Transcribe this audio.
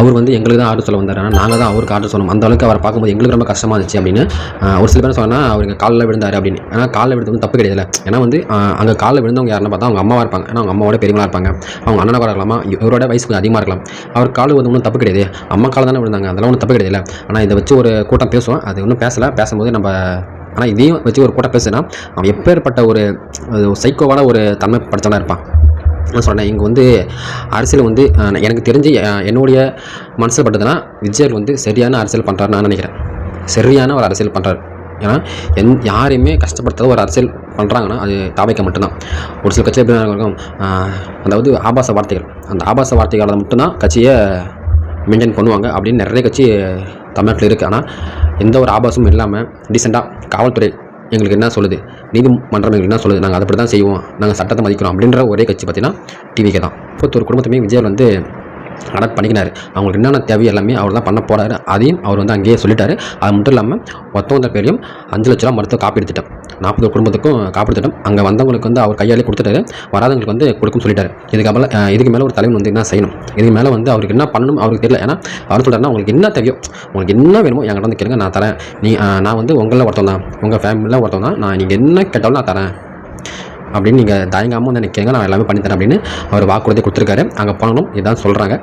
அவர் வந்து எங்களுக்கு தான் ஆர்டர் சொல்ல வந்தார். ஆனால் நாங்கள் தான் அவருக்கு ஆர்டர் சொன்னோம். அந்த அளவுக்கு அவரை பார்க்கும்போது எங்களுக்கு ரொம்ப கஷ்டமாக இருந்துச்சு அப்படின்னு ஒரு சில பேர் சொன்னால் அவருக்கு காலில் விழுந்தார் அப்படின்னு. ஆனால் காலில் விழுந்து வந்து தப்பு கிடையாது. ஏன்னா வந்து அங்கே காலில் விழுந்தவங்க யாருன்னு பார்த்தா அவங்க அம்மாவாக இருப்பாங்க. ஏன்னா அவங்க அம்மாவோட பெரியவங்களா இருப்பாங்க. அவங்க அண்ணனாக இருக்கலாமா, இவரோட வயசு கொஞ்சம் அதிகமாக இருக்கலாம். அவர் கால் வந்து ஒன்றும் தப்பு கிடையாது. அம்மா காலில் தானே விழுந்தாங்க, அதெல்லாம் ஒன்றும் தப்பு கிடையாது. ஆனால் இதை வச்சு ஒரு கூட்டம் பேசுவோம், அது ஒன்றும் பேசலை. பேசும்போது நம்ம ஆனால் இதையும் வச்சு ஒரு கூட்டம் பேசுனா அவன் எப்பேற்பட்ட ஒரு சைக்கோவான ஒரு தன்மை படைத்தவனாக இருப்பான். நான் சொன்னேன் இங்கே வந்து அரசியல் வந்து எனக்கு தெரிஞ்சு என்னுடைய மனசில் பட்டதுன்னா விஜய் வந்து சரியான அரசியல் பண்ணுறாருன்னு நான் நினைக்கிறேன். சரியான ஒரு அரசியல் பண்ணுறாரு. ஏன்னா யாரையுமே கஷ்டப்படுத்தாத ஒரு அரசியல் பண்ணுறாங்கன்னா அது தாவைக்க மட்டும்தான். ஒரு சில கட்சி எப்படி இருக்கும், அதாவது ஆபாச வார்த்தைகள், அந்த ஆபாச வார்த்தைகளால் மட்டும்தான் கட்சியை மெயின்டைன் பண்ணுவாங்க அப்படின்னு நிறைய கட்சி தமிழ்நாட்டில் இருக்குது. ஆனால் எந்த ஒரு ஆபாசமும் இல்லாமல் டீசெண்டாக காவல்துறை எங்களுக்கு என்ன சொல்லுது, நீதிமன்றம் எங்களுக்கு என்ன சொல்லுது, நாங்கள் அதை அப்படி தான் செய்வோம், நாங்கள் சட்டத்தை மதிக்கிறோம் அப்படின்ற ஒரே கட்சி பார்த்திங்கன்னா டிவிகே தான். இப்போ ஒரு குடும்பத்தையுமே விஜய் வந்து அடாப்ட் பண்ணிக்கினார். அவங்களுக்கு என்னென்ன தேவை எல்லாமே அவர் தான் பண்ண போகிறாரு. அதையும் அவர் வந்து அங்கேயே சொல்லிட்டாரு. அது மட்டும் இல்லாமல் மொத்தம் பேரையும் 5 லட்ச ரூபா மருத்துவ காப்பீடு திட்டம் 40 குடும்பத்துக்கும் காப்பீடு திட்டம் அங்கே வந்தவங்களுக்கு வந்து அவர் கையாலே கொடுத்துட்டாரு. வராதவங்களுக்கு வந்து கொடுக்கும் சொல்லிட்டாரு. இதுக்கு மேலே ஒரு தலைவன் வந்து என்ன செய்யணும், இதுக்கு மேலே வந்து அவருக்கு என்ன பண்ணணும் அவருக்கு தெரியல. ஏன்னா அவர் சொல்கிறாருன்னா உங்களுக்கு என்ன தேவையோ, உங்களுக்கு என்ன வேணுமோ என்கிட்ட வந்து கேளுங்க, நான் தரேன். நான் வந்து உங்களில் ஒருத்தன் தான், உங்கள் ஃபேமிலியில் ஒருத்தன் தான், நான் நீங்கள் என்ன கேட்டாலும் நான் தரேன் அப்படின்னு நீங்கள் தயங்காமல் வந்து எனக்கு கேளுங்க, நான் எல்லாமே பண்ணித்தரேன் அப்படின்னு அவர் வாக்குறுதி கொடுத்துருக்காரு. அங்கே பண்ணணும், இதுதான் சொல்கிறாங்க.